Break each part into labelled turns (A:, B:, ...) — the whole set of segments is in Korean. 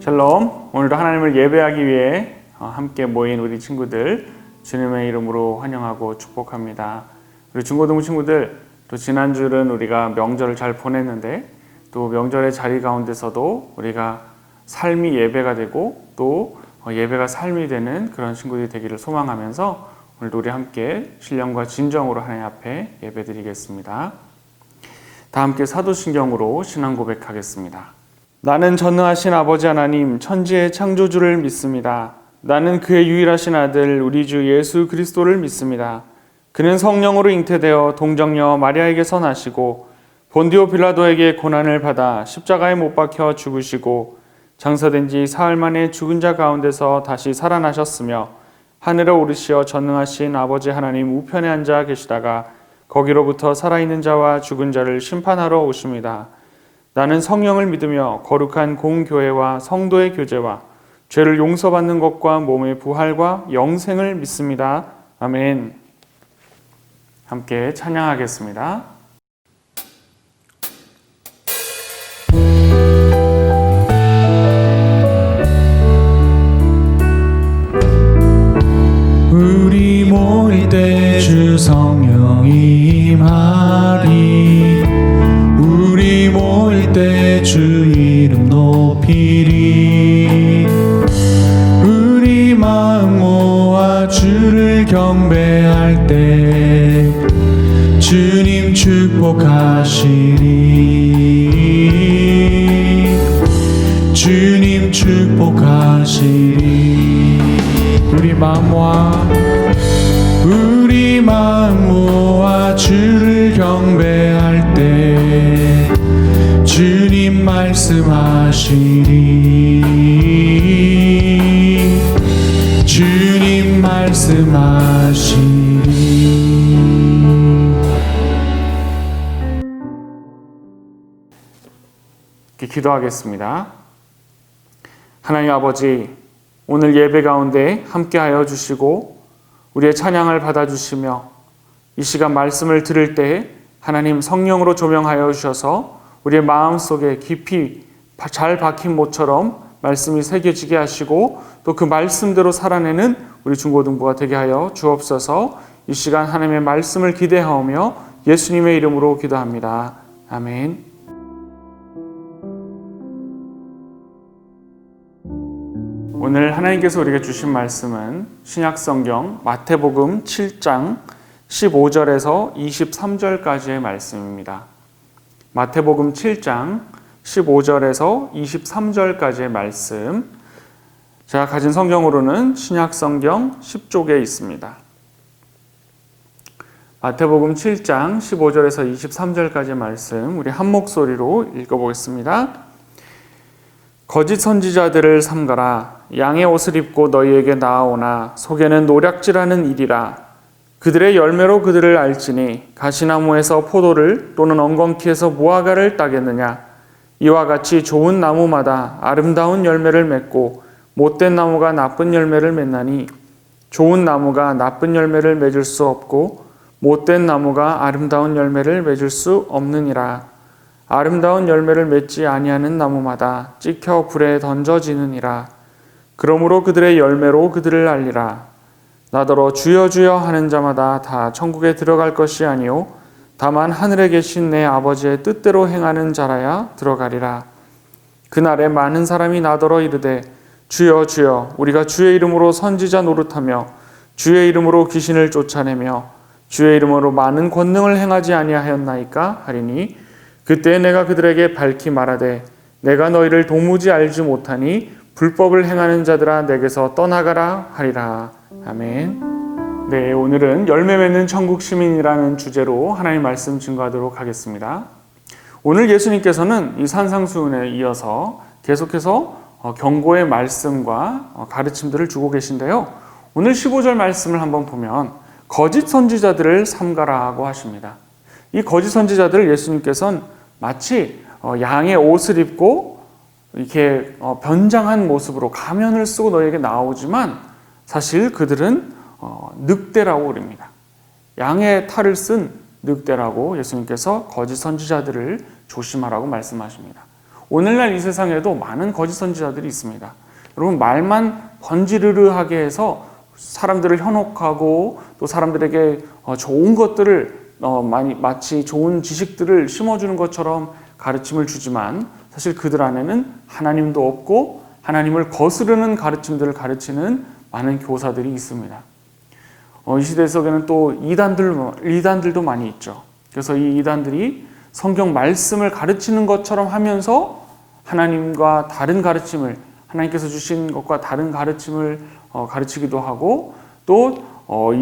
A: 샬롬. 오늘도 하나님을 예배하기 위해 함께 모인 우리 친구들 주님의 이름으로 환영하고 축복합니다. 우리 중고등 친구들, 또 지난주는 우리가 명절을 잘 보냈는데 또 명절의 자리 가운데서도 우리가 삶이 예배가 되고 또 예배가 삶이 되는 그런 친구들이 되기를 소망하면서 오늘도 우리 함께 신령과 진정으로 하나님 앞에 예배드리겠습니다. 다 함께 사도신경으로 신앙 고백하겠습니다. 나는 전능하신 아버지 하나님 천지의 창조주를 믿습니다. 나는 그의 유일하신 아들 우리 주 예수 그리스도를 믿습니다. 그는 성령으로 잉태되어 동정녀 마리아에게서 나시고 본디오 빌라도에게 고난을 받아 십자가에 못 박혀 죽으시고 장사된 지 사흘 만에 죽은 자 가운데서 다시 살아나셨으며 하늘에 오르시어 전능하신 아버지 하나님 우편에 앉아 계시다가 거기로부터 살아있는 자와 죽은 자를 심판하러 오십니다. 나는 성령을 믿으며 거룩한 공교회와 성도의 교제와 죄를 용서받는 것과 몸의 부활과 영생을 믿습니다. 아멘. 함께 찬양하겠습니다.
B: 우리 모일 때 주 성령이 임하리. 우리 모일 때 주 이름 높이리. 우리 마음 모아 주를 경배할 때 주님 축복하시리. 주님 축복하시리. 우리 마음 모아 주를 경배할 때 주님 말씀하시리. 주님 말씀하시리.
A: 기도하겠습니다. 하나님 아버지, 오늘 예배 가운데 함께하여 주시고 우리의 찬양을 받아주시며 이 시간 말씀을 들을 때 하나님 성령으로 조명하여 주셔서 우리의 마음속에 깊이 잘 박힌 못처럼 말씀이 새겨지게 하시고 또 그 말씀대로 살아내는 우리 중고등부가 되게 하여 주옵소서. 이 시간 하나님의 말씀을 기대하오며 예수님의 이름으로 기도합니다. 아멘. 오늘 하나님께서 우리에게 주신 말씀은 신약성경 마태복음 7장 15절에서 23절까지의 말씀입니다. 마태복음 7장 15절에서 23절까지의 말씀, 제가 가진 성경으로는 신약성경 10쪽에 있습니다. 마태복음 7장 15절에서 23절까지의 말씀 우리 한 목소리로 읽어보겠습니다. 거짓 선지자들을 삼가라. 양의 옷을 입고 너희에게 나아오나 속에는 노략질하는 일이라. 그들의 열매로 그들을 알지니 가시나무에서 포도를 또는 엉겅퀴에서 무화과를 따겠느냐. 이와 같이 좋은 나무마다 아름다운 열매를 맺고 못된 나무가 나쁜 열매를 맺나니 좋은 나무가 나쁜 열매를 맺을 수 없고 못된 나무가 아름다운 열매를 맺을 수 없느니라. 아름다운 열매를 맺지 아니하는 나무마다 찍혀 불에 던져지느니라. 그러므로 그들의 열매로 그들을 알리라. 나더러 주여 주여 하는 자마다 다 천국에 들어갈 것이 아니요 다만 하늘에 계신 내 아버지의 뜻대로 행하는 자라야 들어가리라. 그날에 많은 사람이 나더러 이르되 주여 주여 우리가 주의 이름으로 선지자 노릇하며 주의 이름으로 귀신을 쫓아내며 주의 이름으로 많은 권능을 행하지 아니하였나이까 하리니 그때 내가 그들에게 밝히 말하되 내가 너희를 도무지 알지 못하니 불법을 행하는 자들아 내게서 떠나가라 하리라. 아멘. 네, 오늘은 열매 맺는 천국 시민이라는 주제로 하나님 말씀 증거하도록 하겠습니다. 오늘 예수님께서는 이 산상수훈에 이어서 계속해서 경고의 말씀과 가르침들을 주고 계신데요. 오늘 15절 말씀을 한번 보면 거짓 선지자들을 삼가라 하고 하십니다. 이 거짓 선지자들을 예수님께서는 마치 양의 옷을 입고 이렇게 변장한 모습으로 가면을 쓰고 너희에게 나오지만 사실 그들은 늑대라고 그럽니다. 양의 탈을 쓴 늑대라고 예수님께서 거짓 선지자들을 조심하라고 말씀하십니다. 오늘날 이 세상에도 많은 거짓 선지자들이 있습니다. 여러분, 말만 번지르르하게 해서 사람들을 현혹하고 또 사람들에게 좋은 것들을 마치 좋은 지식들을 심어주는 것처럼 가르침을 주지만 사실 그들 안에는 하나님도 없고 하나님을 거스르는 가르침들을 가르치는 많은 교사들이 있습니다. 이 시대 속에는 또 이단들도 많이 있죠. 그래서 이 이단들이 성경 말씀을 가르치는 것처럼 하면서 하나님과 다른 가르침을, 하나님께서 주신 것과 다른 가르침을 가르치기도 하고, 또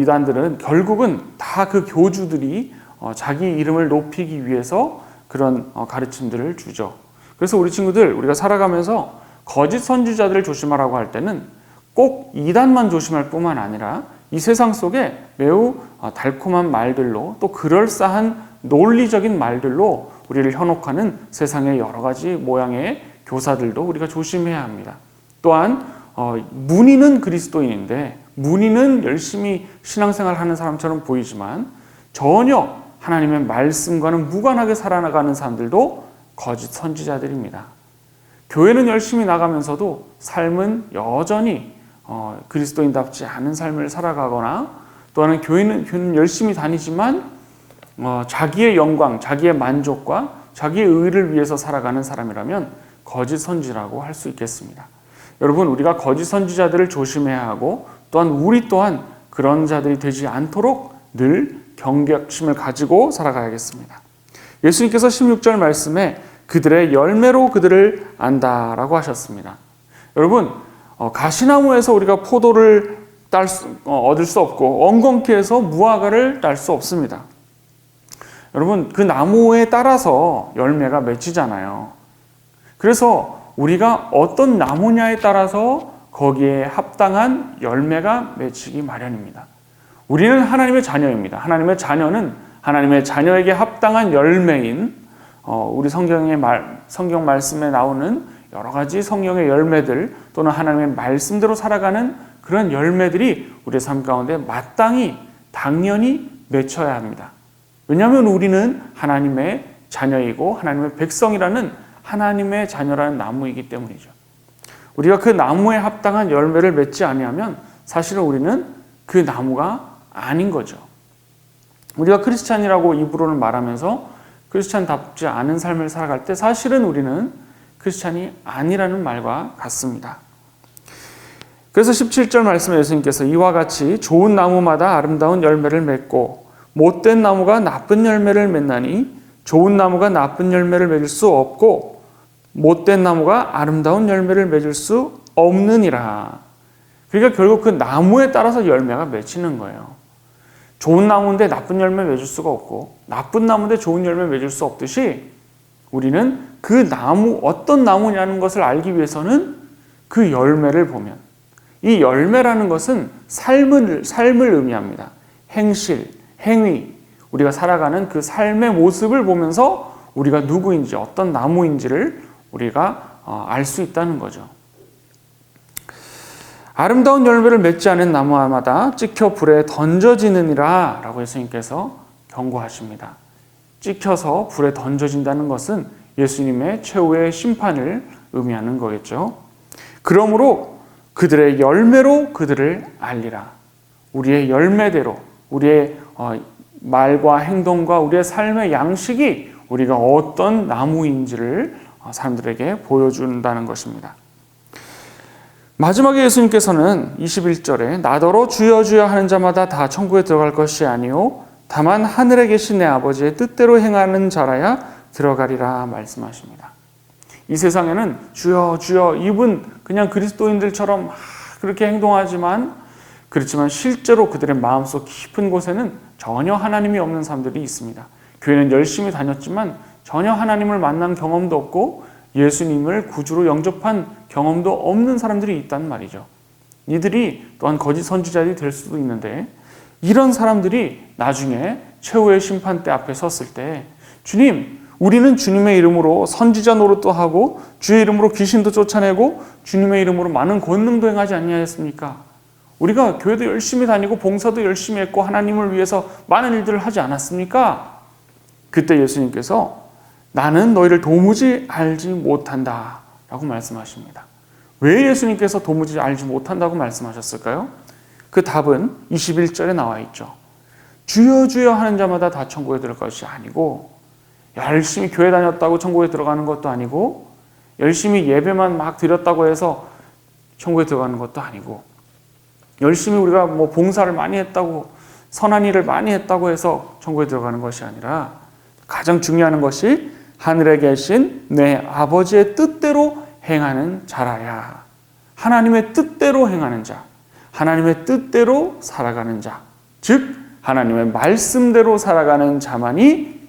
A: 이단들은 결국은 다 그 교주들이 자기 이름을 높이기 위해서 그런 가르침들을 주죠. 그래서 우리 친구들, 우리가 살아가면서 거짓 선지자들을 조심하라고 할 때는 꼭 이단만 조심할 뿐만 아니라 이 세상 속에 매우 달콤한 말들로, 또 그럴싸한 논리적인 말들로 우리를 현혹하는 세상의 여러 가지 모양의 교사들도 우리가 조심해야 합니다. 또한 문의는 그리스도인인데, 문의는 열심히 신앙생활 하는 사람처럼 보이지만 전혀 하나님의 말씀과는 무관하게 살아나가는 사람들도 거짓 선지자들입니다. 교회는 열심히 나가면서도 삶은 여전히 그리스도인답지 않은 삶을 살아가거나, 또한 교회는 열심히 다니지만 자기의 영광, 자기의 만족과 자기의 의를 위해서 살아가는 사람이라면 거짓 선지라고 할 수 있겠습니다. 여러분, 우리가 거짓 선지자들을 조심해야 하고, 또한 우리 또한 그런 자들이 되지 않도록 늘 경각심을 가지고 살아가야겠습니다. 예수님께서 16절 말씀에 그들의 열매로 그들을 안다라고 하셨습니다. 여러분, 가시나무에서 우리가 포도를 얻을 수 없고 엉겅퀴에서 무화과를 딸 수 없습니다. 여러분, 그 나무에 따라서 열매가 맺히잖아요. 그래서 우리가 어떤 나무냐에 따라서 거기에 합당한 열매가 맺히기 마련입니다. 우리는 하나님의 자녀입니다. 하나님의 자녀는 하나님의 자녀에게 합당한 열매인 우리 성경 말씀에 나오는 여러 가지 성령의 열매들, 또는 하나님의 말씀대로 살아가는 그런 열매들이 우리의 삶 가운데 마땅히 당연히 맺혀야 합니다. 왜냐하면 우리는 하나님의 자녀이고 하나님의 백성이라는, 하나님의 자녀라는 나무이기 때문이죠. 우리가 그 나무에 합당한 열매를 맺지 아니하면 사실은 우리는 그 나무가 아닌 거죠. 우리가 크리스찬이라고 입으로는 말하면서 크리스찬답지 않은 삶을 살아갈 때 사실은 우리는 크리스찬이 아니라는 말과 같습니다. 그래서 17절 말씀에 예수님께서 이와 같이 좋은 나무마다 아름다운 열매를 맺고 못된 나무가 나쁜 열매를 맺나니 좋은 나무가 나쁜 열매를 맺을 수 없고 못된 나무가 아름다운 열매를 맺을 수 없느니라. 그러니까 결국 그 나무에 따라서 열매가 맺히는 거예요. 좋은 나무인데 나쁜 열매 맺을 수가 없고, 나쁜 나무인데 좋은 열매 맺을 수 없듯이 우리는 그 나무, 어떤 나무냐는 것을 알기 위해서는 그 열매를 보면, 이 열매라는 것은 삶을 의미합니다. 행실, 행위, 우리가 살아가는 그 삶의 모습을 보면서 우리가 누구인지, 어떤 나무인지를 우리가 알 수 있다는 거죠. 아름다운 열매를 맺지 않은 나무마다 찍혀 불에 던져지느니라 라고 예수님께서 경고하십니다. 찍혀서 불에 던져진다는 것은 예수님의 최후의 심판을 의미하는 거겠죠. 그러므로 그들의 열매로 그들을 알리라. 우리의 열매대로, 우리의 말과 행동과 우리의 삶의 양식이 우리가 어떤 나무인지를 사람들에게 보여준다는 것입니다. 마지막에 예수님께서는 21절에 나더러 주여 주여 하는 자마다 다 천국에 들어갈 것이 아니요 다만 하늘에 계신 내 아버지의 뜻대로 행하는 자라야 들어가리라 말씀하십니다. 이 세상에는 주여 주여, 이분 그냥 그리스도인들처럼 그렇게 행동하지만, 그렇지만 실제로 그들의 마음속 깊은 곳에는 전혀 하나님이 없는 사람들이 있습니다. 교회는 열심히 다녔지만 전혀 하나님을 만난 경험도 없고 예수님을 구주로 영접한 경험도 없는 사람들이 있단 말이죠. 이들이 또한 거짓 선지자들이 될 수도 있는데, 이런 사람들이 나중에 최후의 심판대 앞에 섰을 때 주님, 우리는 주님의 이름으로 선지자 노릇도 하고 주의 이름으로 귀신도 쫓아내고 주님의 이름으로 많은 권능도 행하지 아니하였습니까? 우리가 교회도 열심히 다니고 봉사도 열심히 했고 하나님을 위해서 많은 일들을 하지 않았습니까? 그때 예수님께서 나는 너희를 도무지 알지 못한다 라고 말씀하십니다. 왜 예수님께서 도무지 알지 못한다고 말씀하셨을까요? 그 답은 21절에 나와 있죠. 주여 주여 하는 자마다 다 천국에 들어갈 것이 아니고, 열심히 교회 다녔다고 천국에 들어가는 것도 아니고, 열심히 예배만 막 드렸다고 해서 천국에 들어가는 것도 아니고, 열심히 우리가 뭐 봉사를 많이 했다고, 선한 일을 많이 했다고 해서 천국에 들어가는 것이 아니라, 가장 중요한 것이 하늘에 계신 내 아버지의 뜻대로 행하는 자라야. 하나님의 뜻대로 행하는 자, 하나님의 뜻대로 살아가는 자, 즉 하나님의 말씀대로 살아가는 자만이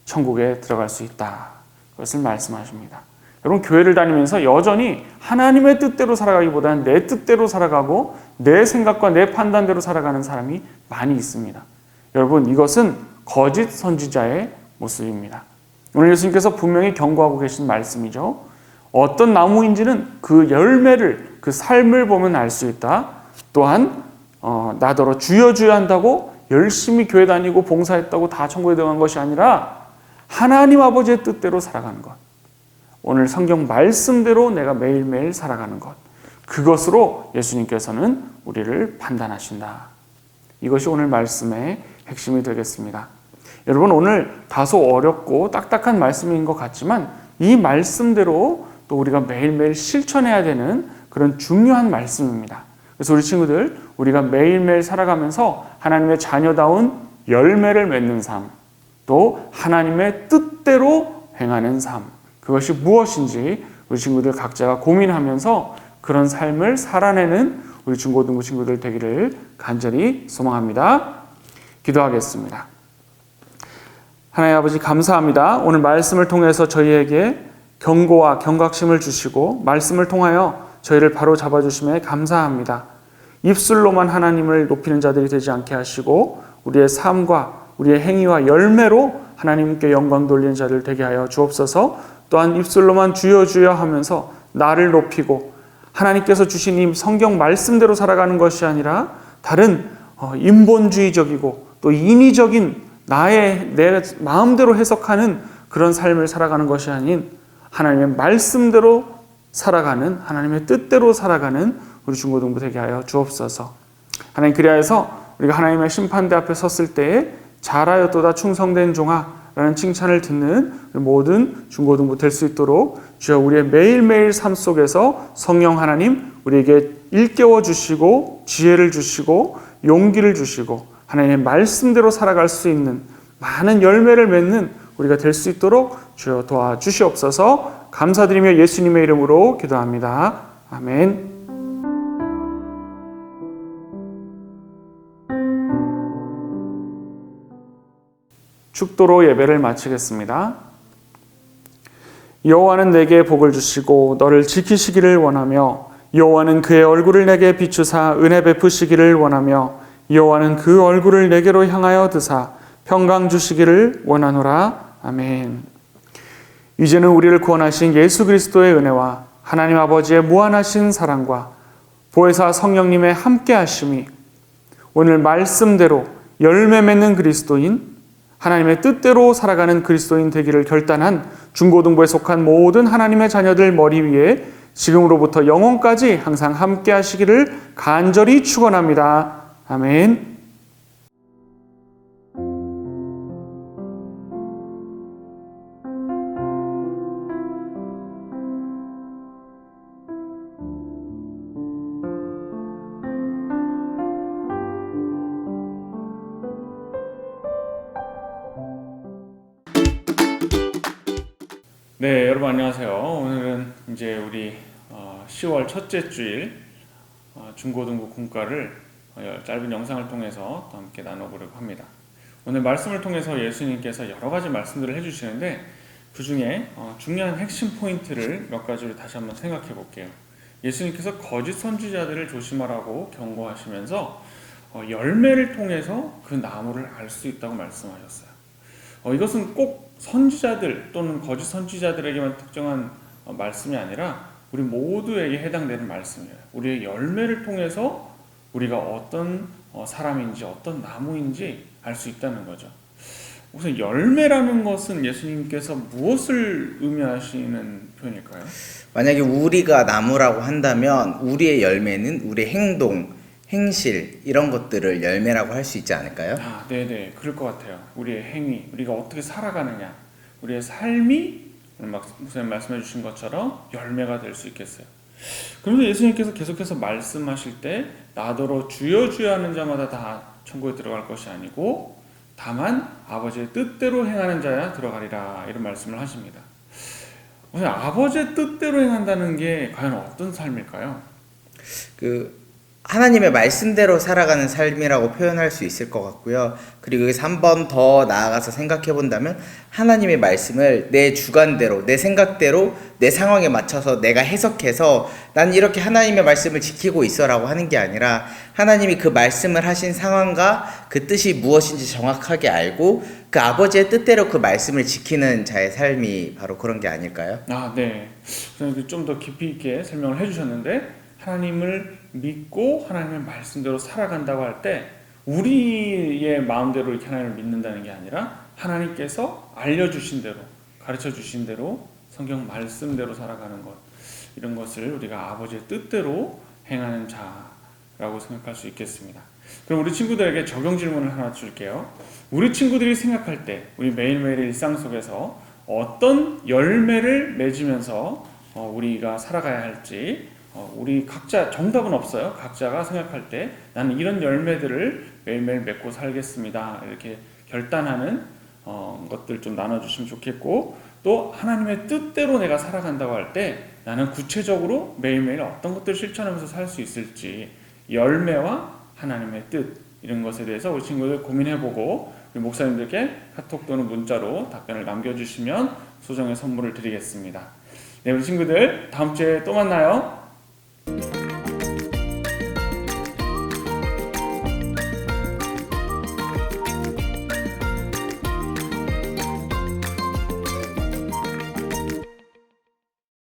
A: 천국에 들어갈 수 있다. 그것을 말씀하십니다. 여러분, 교회를 다니면서 여전히 하나님의 뜻대로 살아가기보다는 내 뜻대로 살아가고 내 생각과 내 판단대로 살아가는 사람이 많이 있습니다. 여러분, 이것은 거짓 선지자의 모습입니다. 오늘 예수님께서 분명히 경고하고 계신 말씀이죠. 어떤 나무인지는 그 열매를, 그 삶을 보면 알 수 있다. 또한 나더러 주여 주여 한다고 열심히 교회 다니고 봉사했다고 다 천국에 들어간 것이 아니라 하나님 아버지의 뜻대로 살아가는 것, 오늘 성경 말씀대로 내가 매일매일 살아가는 것, 그것으로 예수님께서는 우리를 판단하신다. 이것이 오늘 말씀의 핵심이 되겠습니다. 여러분, 오늘 다소 어렵고 딱딱한 말씀인 것 같지만 이 말씀대로 또 우리가 매일매일 실천해야 되는 그런 중요한 말씀입니다. 그래서 우리 친구들, 우리가 매일매일 살아가면서 하나님의 자녀다운 열매를 맺는 삶, 또 하나님의 뜻대로 행하는 삶, 그것이 무엇인지 우리 친구들 각자가 고민하면서 그런 삶을 살아내는 우리 중고등부 친구들 되기를 간절히 소망합니다. 기도하겠습니다. 하나님 아버지, 감사합니다. 오늘 말씀을 통해서 저희에게 경고와 경각심을 주시고 말씀을 통하여 저희를 바로 잡아주심에 감사합니다. 입술로만 하나님을 높이는 자들이 되지 않게 하시고 우리의 삶과 우리의 행위와 열매로 하나님께 영광 돌리는 자들 되게 하여 주옵소서. 또한 입술로만 주여 주여 하면서 나를 높이고 하나님께서 주신 이 성경 말씀대로 살아가는 것이 아니라 다른 인본주의적이고 또 인위적인 내 마음대로 해석하는 그런 삶을 살아가는 것이 아닌 하나님의 말씀대로 살아가는, 하나님의 뜻대로 살아가는 우리 중고등부 되게 하여 주옵소서. 하나님, 그리하여서 우리가 하나님의 심판대 앞에 섰을 때에 잘하였도다 충성된 종아라는 칭찬을 듣는 모든 중고등부 될 수 있도록 주여 우리의 매일매일 삶 속에서 성령 하나님 우리에게 일깨워 주시고 지혜를 주시고 용기를 주시고 하나님의 말씀대로 살아갈 수 있는 많은 열매를 맺는 우리가 될 수 있도록 주여 도와주시옵소서. 감사드리며 예수님의 이름으로 기도합니다. 아멘. 축도로 예배를 마치겠습니다. 여호와는 내게 복을 주시고 너를 지키시기를 원하며 여호와는 그의 얼굴을 내게 비추사 은혜 베푸시기를 원하며 여호와는 그 얼굴을 내게로 향하여 드사 평강 주시기를 원하노라. 아멘. 이제는 우리를 구원하신 예수 그리스도의 은혜와 하나님 아버지의 무한하신 사랑과 보혜사 성령님의 함께 하심이 오늘 말씀대로 열매 맺는 그리스도인, 하나님의 뜻대로 살아가는 그리스도인 되기를 결단한 중고등부에 속한 모든 하나님의 자녀들 머리 위에 지금으로부터 영원까지 항상 함께 하시기를 간절히 축원합니다. 아멘. 네, 여러분 안녕하세요. 오늘은 이제 우리 10월 첫째 주일 중고등부 공과를 짧은 영상을 통해서 또 함께 나눠보려고 합니다. 오늘 말씀을 통해서 예수님께서 여러 가지 말씀들을 해주시는데 그 중에 중요한 핵심 포인트를 몇 가지로 다시 한번 생각해 볼게요. 예수님께서 거짓 선지자들을 조심하라고 경고하시면서 열매를 통해서 그 나무를 알 수 있다고 말씀하셨어요. 이것은 꼭 선지자들 또는 거짓 선지자들에게만 특정한 말씀이 아니라 우리 모두에게 해당되는 말씀이에요. 우리의 열매를 통해서 우리가 어떤 사람인지 어떤 나무인지 알 수 있다는 거죠. 우선 열매라는 것은 예수님께서 무엇을 의미하시는 표현일까요?
C: 만약에 우리가 나무라고 한다면 우리의 열매는 우리의 행동, 행실 이런 것들을 열매라고 할 수 있지 않을까요?
A: 아, 네네, 그럴 것 같아요. 우리의 행위, 우리가 어떻게 살아가느냐, 우리의 삶이 오늘 목사님 말씀해 주신 것처럼 열매가 될 수 있겠어요. 그러면서 예수님께서 계속해서 말씀하실 때 나더러 주여 주여 하는 자마다 다 천국에 들어갈 것이 아니고 다만 아버지의 뜻대로 행하는 자야 들어가리라, 이런 말씀을 하십니다. 아버지의 뜻대로 행한다는 게 과연 어떤 삶일까요?
C: 하나님의 말씀대로 살아가는 삶이라고 표현할 수 있을 것 같고요. 그리고 여기서 한 번 더 나아가서 생각해 본다면 하나님의 말씀을 내 주관대로, 내 생각대로, 내 상황에 맞춰서 내가 해석해서 난 이렇게 하나님의 말씀을 지키고 있어라고 하는 게 아니라 하나님이 그 말씀을 하신 상황과 그 뜻이 무엇인지 정확하게 알고 그 아버지의 뜻대로 그 말씀을 지키는 자의 삶이 바로 그런 게 아닐까요?
A: 아, 네. 좀 더 깊이 있게 설명을 해주셨는데, 하나님을 믿고 하나님의 말씀대로 살아간다고 할 때 우리의 마음대로 이렇게 하나님을 믿는다는 게 아니라 하나님께서 알려주신 대로, 가르쳐 주신 대로 성경 말씀대로 살아가는 것, 이런 것을 우리가 아버지의 뜻대로 행하는 자라고 생각할 수 있겠습니다. 그럼 우리 친구들에게 적용 질문을 하나 줄게요. 우리 친구들이 생각할 때 우리 매일매일의 일상 속에서 어떤 열매를 맺으면서 우리가 살아가야 할지, 우리 각자 정답은 없어요. 각자가 생각할 때 나는 이런 열매들을 매일매일 맺고 살겠습니다, 이렇게 결단하는 것들 좀 나눠주시면 좋겠고, 또 하나님의 뜻대로 내가 살아간다고 할 때 나는 구체적으로 매일매일 어떤 것들을 실천하면서 살 수 있을지, 열매와 하나님의 뜻, 이런 것에 대해서 우리 친구들 고민해보고 우리 목사님들께 카톡 또는 문자로 답변을 남겨주시면 소정의 선물을 드리겠습니다. 네, 우리 친구들 다음 주에 또 만나요.